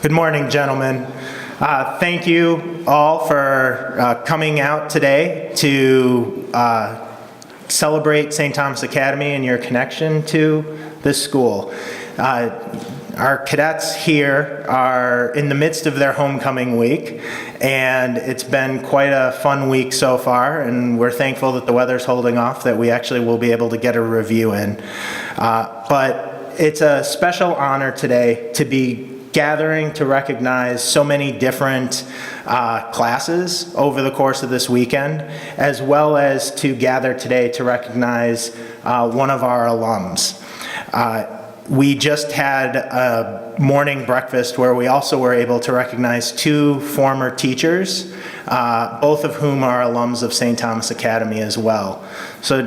Good morning, gentlemen. Thank you all for coming out today to celebrate St. Thomas Academy and your connection to this school. Our cadets here are in the midst of their homecoming week, and it's been quite a fun week so far, and we're thankful that the weather's holding off, that we actually will be able to get a review in. But it's a special honor today to be gathering to recognize so many different classes over the course of this weekend, as well as to gather today to recognize one of our alums. We just had a morning breakfast where we also were able to recognize two former teachers, both of whom are alums of St. Thomas Academy as well. So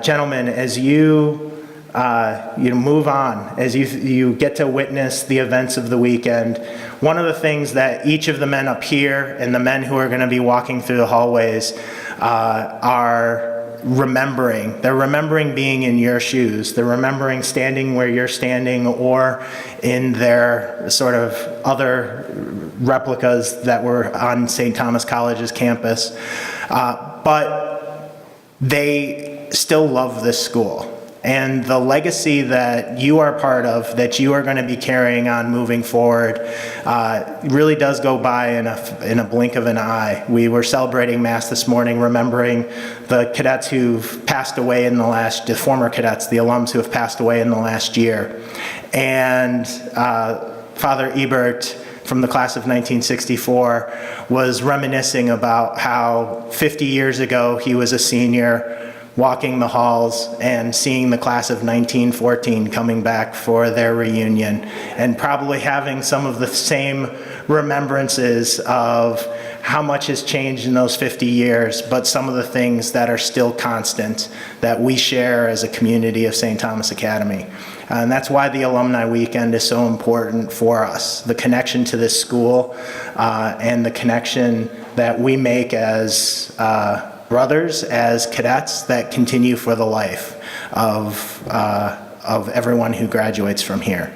gentlemen, as you move on, as you get to witness the events of the weekend, one of the things that each of the men up here and the men who are going to be walking through the hallways are remembering. They're remembering being in your shoes. They're remembering standing where you're standing or in their sort of other replicas that were on St. Thomas College's campus. But they still love this school. And the legacy that you are part of, that you are going to be carrying on moving forward, really does go by in a blink of an eye. We were celebrating Mass this morning, remembering the cadets who've passed away in the former cadets, the alums who have passed away in the last year. And Father Ebert from the class of 1964 was reminiscing about how 50 years ago he was a senior, walking the halls and seeing the class of 1914 coming back for their reunion, and probably having some of the same remembrances of how much has changed in those 50 years, but some of the things that are still constant that we share as a community of St. Thomas Academy. And that's why the Alumni Weekend is so important for us, the connection to this school and the connection that we make as brothers, as cadets that continue for the life of everyone who graduates from here.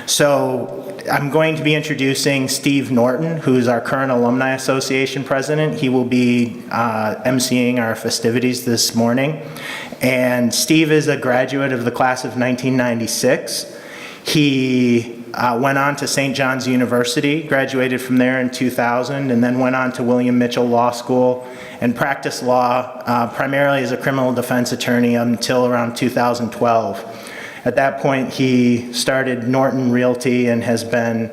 So I'm going to be introducing Steve Norton, who's our current Alumni Association president. He will be emceeing our festivities this morning. And Steve is a graduate of the class of 1996. He went on to St. John's University, graduated from there in 2000, and then went on to William Mitchell Law School and practiced law primarily as a criminal defense attorney until around 2012. At that point, he started Norton Realty and has been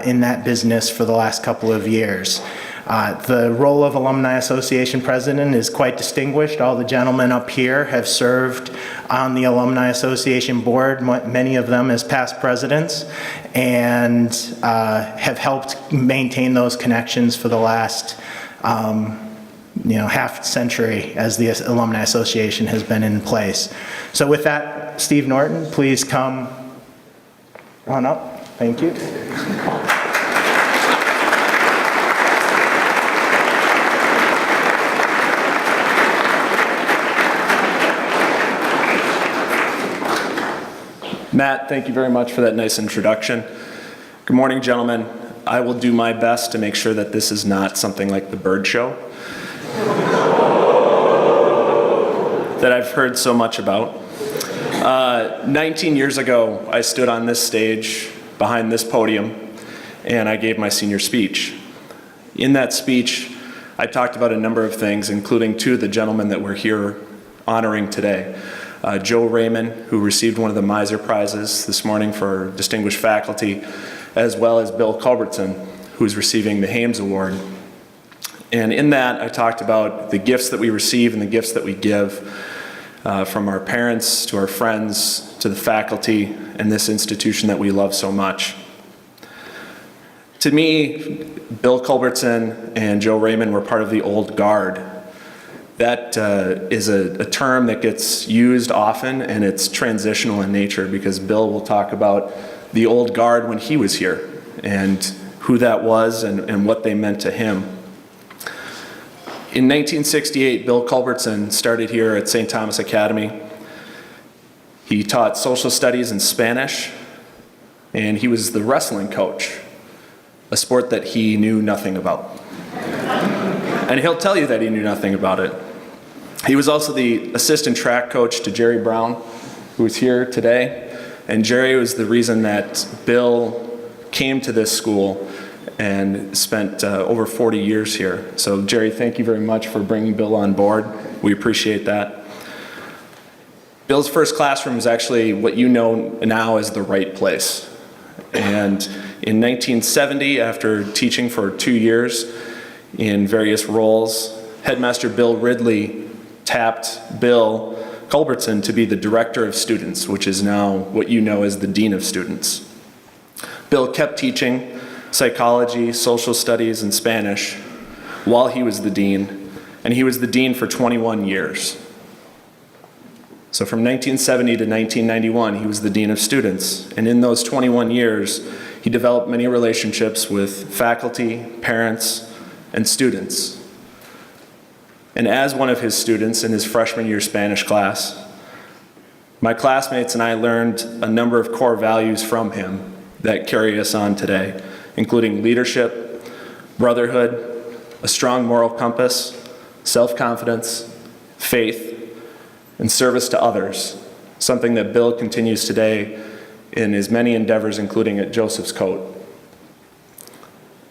in that business for the last couple of years. The role of Alumni Association President is quite distinguished. All the gentlemen up here have served on the Alumni Association Board, many of them as past presidents, and have helped maintain those connections for the last half century as the Alumni Association has been in place. So with that, Steve Norton, please come on up. Thank you. Matt, thank you very much for that nice introduction. Good morning, gentlemen. I will do my best to make sure that this is not something like the bird show that I've heard so much about. 19 years ago, I stood on this stage behind this podium and I gave my senior speech. In that speech, I talked about a number of things, including two of the gentlemen that we're here honoring today. Joe Raymond, who received one of the Miser Prizes this morning for distinguished faculty, as well as Bill Culbertson, who's receiving the Hames Award. And in that, I talked about the gifts that we receive and the gifts that we give from our parents to our friends to the faculty and this institution that we love so much. To me, Bill Culbertson and Joe Raymond were part of the old guard. That is a term that gets used often, and it's transitional in nature because Bill will talk about the old guard when he was here and who that was and what they meant to him. In 1968, Bill Culbertson started here at St. Thomas Academy. He taught social studies and Spanish, and he was the wrestling coach a sport that he knew nothing about. And he'll tell you that he knew nothing about it. He was also the assistant track coach to Jerry Brown, who is here today. And Jerry was the reason that Bill came to this school and spent over 40 years here. So Jerry, thank you very much for bringing Bill on board. We appreciate that. Bill's first classroom is actually what you know now as the right place. And in 1970, after teaching for 2 years in various roles, Headmaster Bill Ridley tapped Bill Culbertson to be the director of students, which is now what you know as the dean of students. Bill kept teaching psychology, social studies, and Spanish while he was the dean, and he was the dean for 21 years. So from 1970 to 1991, he was the dean of students, and in those 21 years, he developed many relationships with faculty, parents, and students. And as one of his students in his freshman year Spanish class, my classmates and I learned a number of core values from him that carry us on today, including leadership, brotherhood, a strong moral compass, self-confidence, faith, and service to others, something that Bill continues today in his many endeavors, including at Joseph's Coat.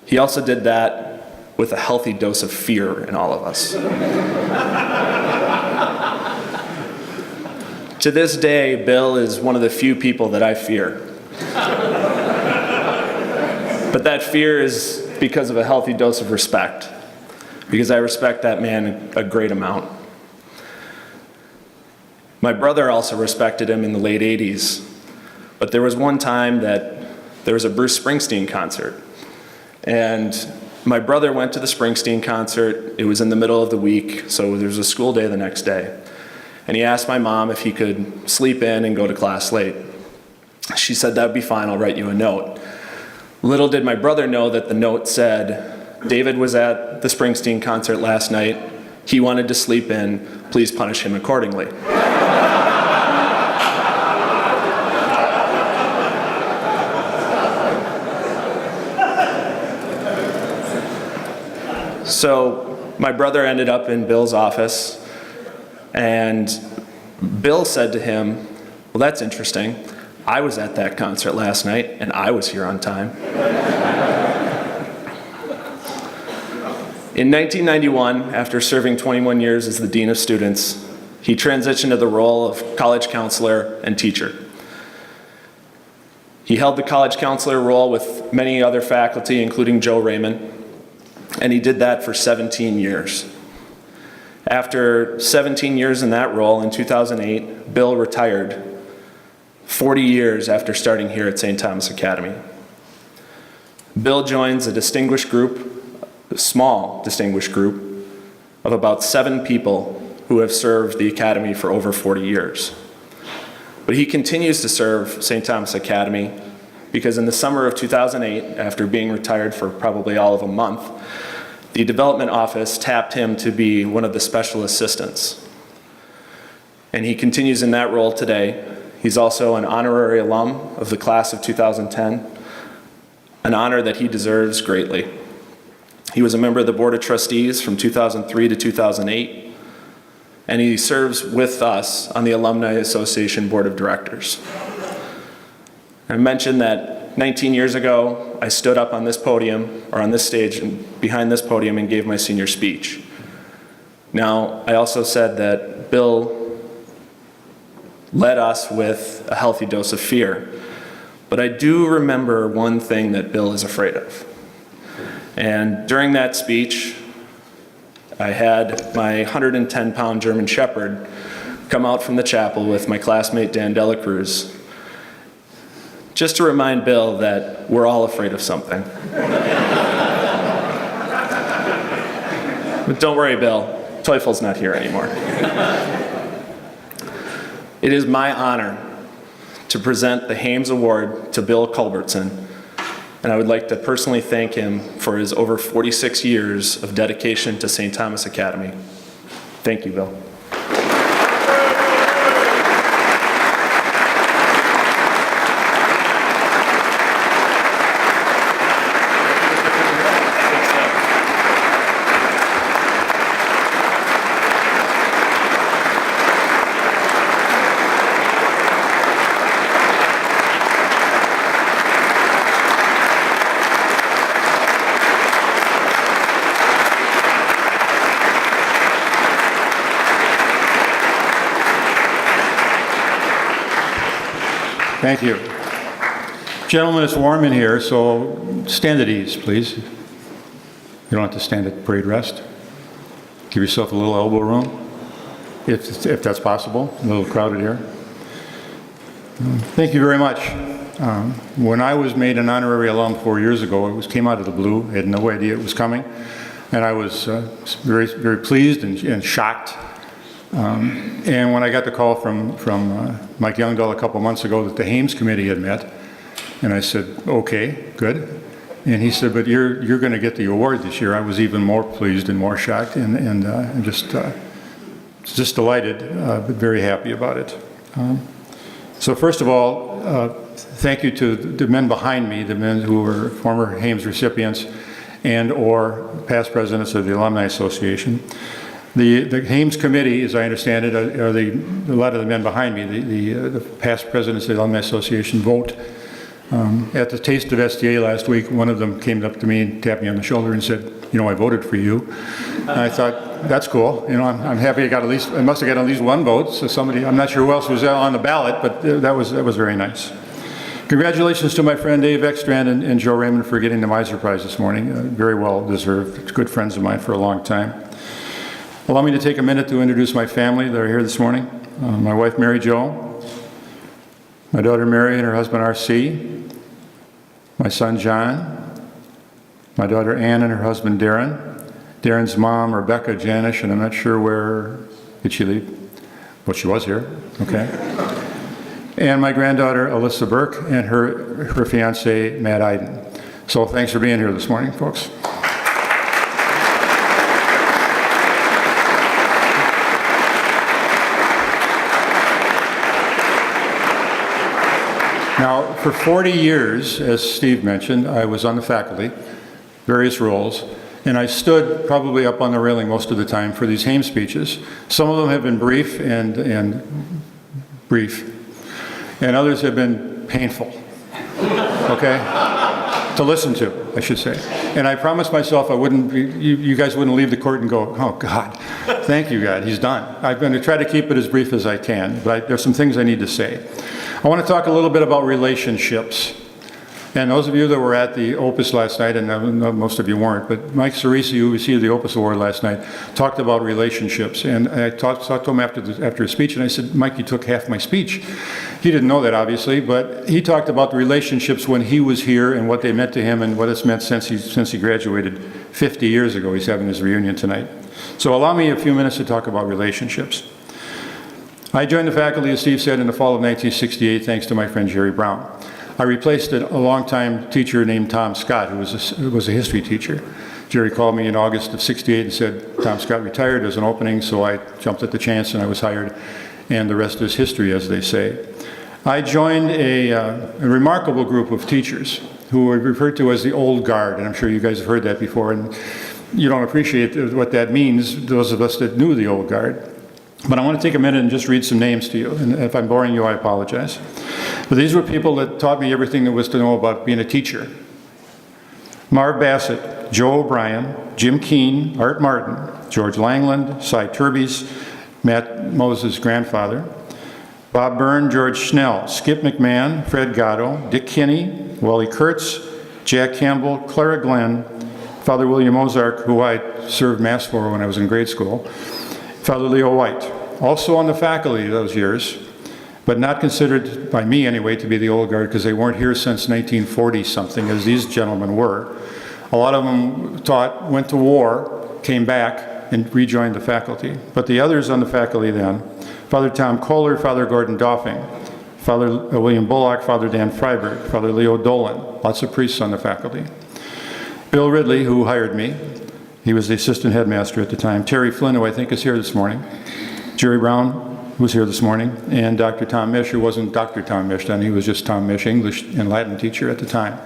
He also did that with a healthy dose of fear in all of us. To this day, Bill is one of the few people that I fear. But that fear is because of a healthy dose of respect, because I respect that man a great amount. My brother also respected him in the late 80s, but there was one time that there was a Bruce Springsteen concert, and my brother went to the Springsteen concert. It was in the middle of the week, so there was a school day the next day. And he asked my mom if he could sleep in and go to class late. She said, "That would be fine, I'll write you a note." Little did my brother know that the note said, "David was at the Springsteen concert last night. He wanted to sleep in. Please punish him accordingly." So my brother ended up in Bill's office, and Bill said to him, "Well, that's interesting. I was at that concert last night, and I was here on time." In 1991, after serving 21 years as the dean of students, he transitioned to the role of college counselor and teacher. He held the college counselor role with many other faculty, including Joe Raymond, and he did that for 17 years. After 17 years in that role, in 2008, Bill retired, 40 years after starting here at St. Thomas Academy. Bill joins a distinguished group, a small distinguished group, of about 7 people who have served the Academy for over 40 years. But he continues to serve St. Thomas Academy because in the summer of 2008, after being retired for probably all of a month, the development office tapped him to be one of the special assistants. And he continues in that role today. He's also an honorary alum of the class of 2010, an honor that he deserves greatly. He was a member of the Board of Trustees from 2003 to 2008, and he serves with us on the Alumni Association Board of Directors. I mentioned that 19 years ago, I stood up on this podium, or on this stage, and behind this podium, and gave my senior speech. Now, I also said that Bill led us with a healthy dose of fear, but I do remember one thing that Bill is afraid of. And during that speech, I had my 110-pound German Shepherd come out from the chapel with my classmate Dan Delacruz, just to remind Bill that we're all afraid of something. But don't worry, Bill, Teufel's not here anymore. It is my honor to present the Hames Award to Bill Culbertson, and I would like to personally thank him for his over 46 years of dedication to St. Thomas Academy. Thank you, Bill. Thank you. Gentlemen, it's warm in here, so stand at ease, please. You don't have to stand at parade rest. Give yourself a little elbow room, if that's possible, a little crowded here. Thank you very much. When I was made an honorary alum 4 years ago, it came out of the blue. I had no idea it was coming. And I was very, very pleased and shocked. And when I got the call from Mike Youngdahl a couple months ago that the Hames Committee had met, and I said, okay, good. And he said, but you're going to get the award this year. I was even more pleased and more shocked and just delighted, but very happy about it. So first of all, thank you to the men behind me, the men who were former Hames recipients and or past presidents of the Alumni Association. The Hames Committee, as I understand it, are a lot of the men behind me, the past presidents of the Alumni Association vote. At the Taste of STA last week, one of them came up to me and tapped me on the shoulder and said, you know, I voted for you. And I thought, that's cool. You know, I'm happy I must have got at least one vote. So somebody, I'm not sure who else was on the ballot, but that was very nice. Congratulations to my friend Dave Ekstrand and Joe Raymond for getting the Miser Prize this morning. Very well deserved. Good friends of mine for a long time. Allow me to take a minute to introduce my family that are here this morning. My wife, Mary Jo, my daughter, Mary, and her husband, R.C., my son, John, my daughter, Ann, and her husband, Darren, Darren's mom, Rebecca Janish, and I'm not sure where, did she leave? Well, she was here, okay. And my granddaughter, Alyssa Burke, and her fiance, Matt Iden. So thanks for being here this morning, folks. Now, for 40 years, as Steve mentioned, I was on the faculty, various roles, and I stood probably up on the railing most of the time for these Hames speeches. Some of them have been brief and others have been painful, okay, to listen to, I should say. And I promised myself I wouldn't, you guys wouldn't leave the court and go, oh God, thank you God, he's done. I'm going to try to keep it as brief as I can, but there's some things I need to say. I want to talk a little bit about relationships. And those of you that were at the Opus last night, and most of you weren't, but Mike Cerisi, who received the Opus Award last night, talked about relationships. And I talked to him after his speech, and I said, Mike, you took half my speech. He didn't know that, obviously, but he talked about the relationships when he was here and what they meant to him and what it's meant since he graduated 50 years ago. He's having his reunion tonight. So allow me a few minutes to talk about relationships. I joined the faculty, as Steve said, in the fall of 1968, thanks to my friend Jerry Brown. I replaced a longtime teacher named Tom Scott, who was a history teacher. Jerry called me in August of '68 and said, Tom Scott retired, there's an opening, so I jumped at the chance and I was hired, and the rest is history, as they say. I joined a remarkable group of teachers who are referred to as the old guard, and I'm sure you guys have heard that before, and you don't appreciate what that means, those of us that knew the old guard. But I want to take a minute and just read some names to you, and if I'm boring you, I apologize. But these were people that taught me everything there was to know about being a teacher. Marv Bassett, Joe O'Brien, Jim Keene, Art Martin, George Langland, Cy Turbies, Matt Moses' grandfather, Bob Byrne, George Schnell, Skip McMahon, Fred Gatto, Dick Kinney, Wally Kurtz, Jack Campbell, Clara Glenn, Father William Ozark, who I served Mass for when I was in grade school, Father Leo White, also on the faculty those years, but not considered, by me anyway, to be the old guard because they weren't here since 1940-something, as these gentlemen were. A lot of them taught, went to war, came back, and rejoined the faculty. But the others on the faculty then, Father Tom Kohler, Father Gordon Doffing, Father William Bullock, Father Dan Freiberg, Father Leo Dolan, lots of priests on the faculty. Bill Ridley, who hired me, he was the assistant headmaster at the time. Terry Flynn, who I think is here this morning. Jerry Brown, who was here this morning. And Dr. Tom Mish, who wasn't Dr. Tom Mish then, he was just Tom Mish, English and Latin teacher at the time.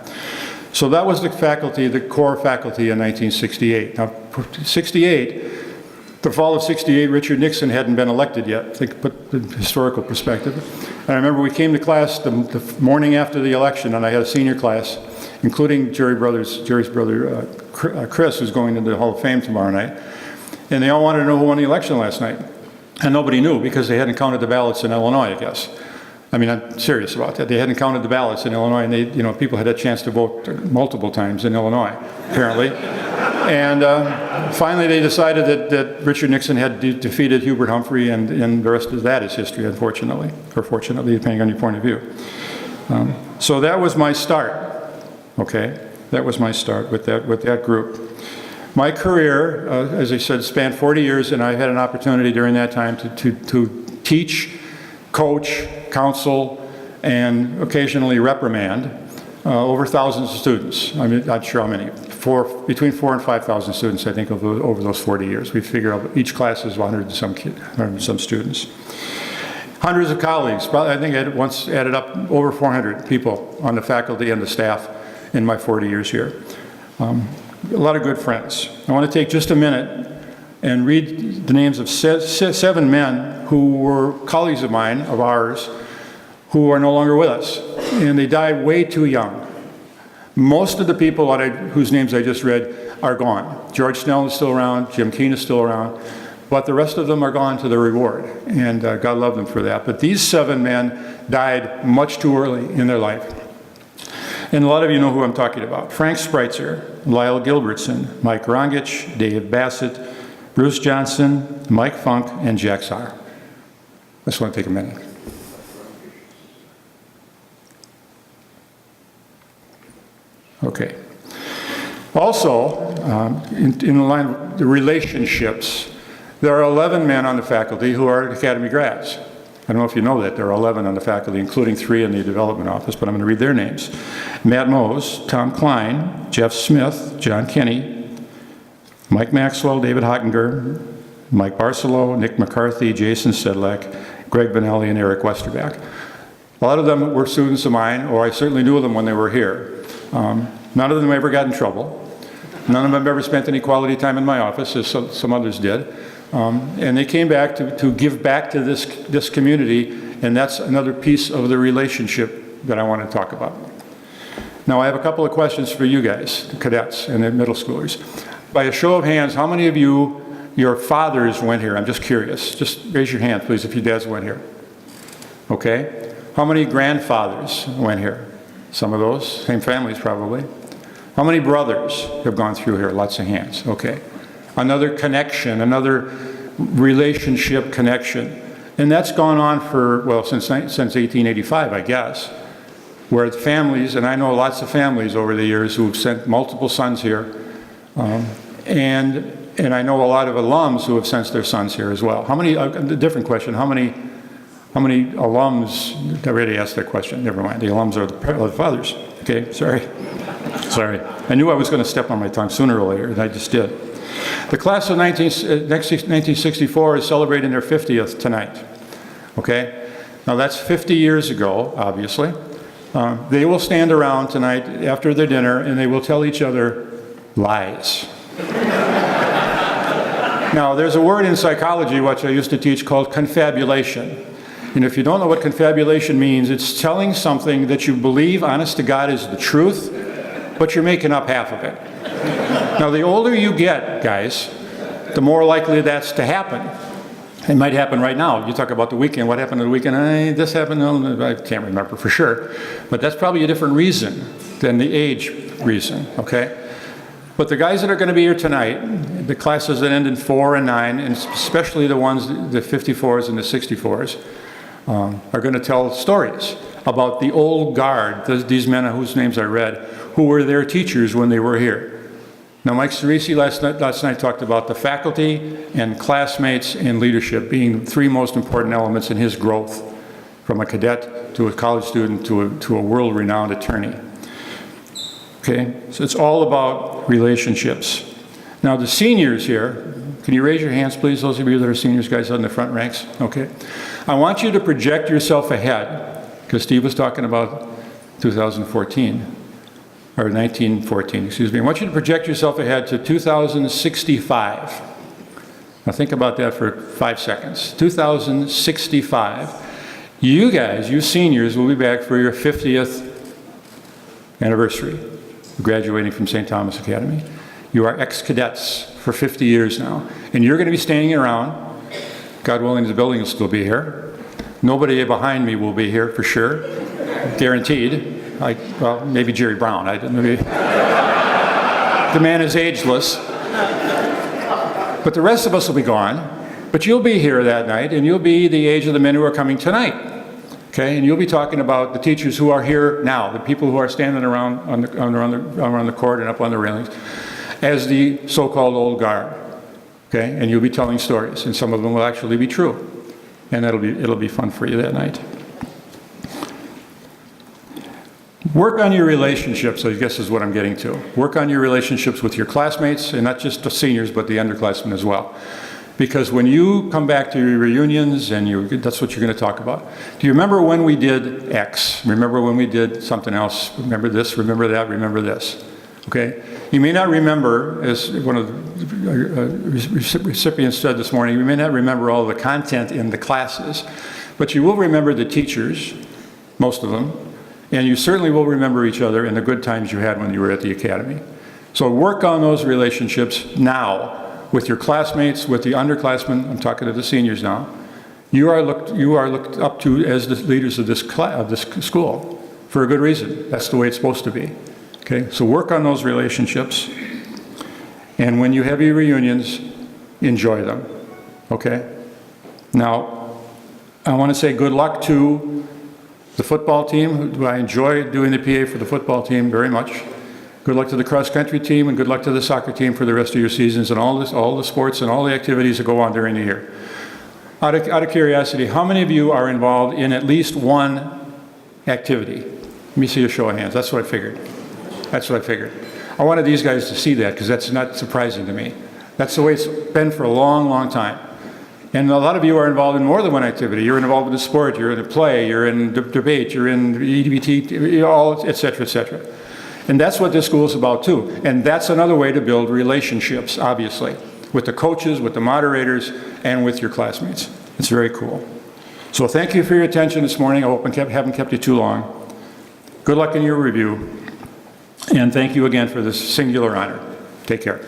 So that was the faculty, the core faculty in 1968. Now, 68, the fall of 68, Richard Nixon hadn't been elected yet. Think, put the historical perspective. And I remember we came to class the morning after the election, and I had a senior class, including Jerry's brother, Chris, who's going into the Hall of Fame tomorrow night. And they all wanted to know who won the election last night. And nobody knew because they hadn't counted the ballots in Illinois, I guess. I mean, I'm serious about that. They hadn't counted the ballots in Illinois, and people had a chance to vote multiple times in Illinois, apparently. And finally, they decided that Richard Nixon had defeated Hubert Humphrey, and the rest of that is history, unfortunately, or fortunately, depending on your point of view. So that was my start. Okay, that was my start with that group. My career, as I said, spanned 40 years, and I had an opportunity during that time to teach, coach, counsel, and occasionally reprimand over thousands of students. I mean, not sure how many. Between 4,000 and 5,000 students, I think, over those 40 years. We figure out each class is 100 and some students. Hundreds of colleagues. Probably, I think I once added up over 400 people on the faculty and the staff in my 40 years here. A lot of good friends. I want to take just a minute and read the names of 7 men who were colleagues of mine, of ours, who are no longer with us. And they died way too young. Most of the people whose names I just read are gone. George Snell is still around, Jim Keene is still around, but the rest of them are gone to the reward, and God love them for that. But these 7 men died much too early in their life. And a lot of you know who I'm talking about. Frank Spreitzer, Lyle Gilbertson, Mike Rongich, Dave Bassett, Bruce Johnson, Mike Funk, and Jack Saar. I just want to take a minute. Okay. Also, in the line of the relationships, there are 11 men on the faculty who are Academy grads. I don't know if you know that. There are 11 on the faculty, including 3 in the development office, but I'm going to read their names. Matt Mose, Tom Klein, Jeff Smith, John Kenny, Mike Maxwell, David Hockinger, Mike Barcelo, Nick McCarthy, Jason Sedlak, Greg Vanelli, and Eric Westerback. A lot of them were students of mine, or I certainly knew them when they were here. None of them ever got in trouble. None of them ever spent any quality time in my office, as some others did. And they came back to give back to this community, and that's another piece of the relationship that I want to talk about. Now, I have a couple of questions for you guys, the cadets and the middle schoolers. By a show of hands, how many of you, your fathers went here? I'm just curious. Just raise your hand, please, if your dads went here. Okay. How many grandfathers went here? Some of those, same families probably. How many brothers have gone through here? Lots of hands. Okay. Another connection, another relationship connection. And that's gone on for, well, since 1885, I guess, where families, and I know lots of families over the years who have sent multiple sons here, and I know a lot of alums who have sent their sons here as well. How many, a different question, how many alums, I already asked that question, never mind, the alums are the fathers. Okay, sorry. I knew I was going to step on my tongue sooner or later, and I just did. The class of 1964 is celebrating their 50th tonight, okay? Now that's 50 years ago, obviously. They will stand around tonight after their dinner and they will tell each other lies. Now there's a word in psychology, which I used to teach, called confabulation. And if you don't know what confabulation means, it's telling something that you believe, honest to God, is the truth, but you're making up half of it. Now, the older you get, guys, the more likely that's to happen. It might happen right now. You talk about the weekend. What happened on the weekend? This happened. I can't remember for sure. But that's probably a different reason than the age reason, okay? But the guys that are going to be here tonight, the classes that end in 4 and 9, and especially the ones, the 54s and the 64s, are going to tell stories about the old guard, these men whose names I read, who were their teachers when they were here. Now, Mike Cerisi last night talked about the faculty and classmates and leadership being the 3 most important elements in his growth, from a cadet to a college student to a world-renowned attorney. Okay, so it's all about relationships. Now, the seniors here, can you raise your hands, please, those of you that are seniors, guys on the front ranks? Okay. I want you to project yourself ahead, because Steve was talking about 2014. Or 1914, excuse me. I want you to project yourself ahead to 2065. Now think about that for 5 seconds. 2065. You guys, you seniors, will be back for your 50th anniversary, graduating from St. Thomas Academy. You are ex-cadets for 50 years now. And you're going to be standing around, God willing, the building will still be here, Nobody behind me will be here for sure, guaranteed. Well, maybe Jerry Brown. The man is ageless. But the rest of us will be gone. But you'll be here that night, and you'll be the age of the men who are coming tonight. Okay, and you'll be talking about the teachers who are here now, the people who are standing around around the court and up on the railings, as the so-called old guard. Okay, and you'll be telling stories, and some of them will actually be true, and it'll be fun for you that night. Work on your relationships, I guess is what I'm getting to. Work on your relationships with your classmates, and not just the seniors, but the underclassmen as well. Because when you come back to your reunions, and that's what you're going to talk about. Do you remember when we did X? Remember when we did something else? Remember this, remember that, remember this. Okay? You may not remember, as one of the recipients said this morning, you may not remember all the content in the classes, but you will remember the teachers, most of them, and you certainly will remember each other and the good times you had when you were at the academy. So work on those relationships now. With your classmates, with the underclassmen, I'm talking to the seniors now, you are looked up to as the leaders of this school for a good reason. That's the way it's supposed to be. Okay, so work on those relationships, and when you have your reunions, enjoy them. Okay? Now, I want to say good luck to the football team, who I enjoy doing the PA for the football team very much. Good luck to the cross-country team, and good luck to the soccer team for the rest of your seasons and all the sports and all the activities that go on during the year. Out of curiosity, how many of you are involved in at least one activity? Let me see a show of hands. That's what I figured. That's what I figured. I wanted these guys to see that because that's not surprising to me. That's the way it's been for a long, long time. And a lot of you are involved in more than one activity. You're involved in a sport, you're in a play, you're in debate, you're in EDBT, all, et cetera, et cetera. And that's what this school is about too. And that's another way to build relationships, obviously, with the coaches, with the moderators, and with your classmates. It's very cool. So thank you for your attention this morning. I hope I haven't kept you too long. Good luck in your review. And thank you again for this singular honor. Take care.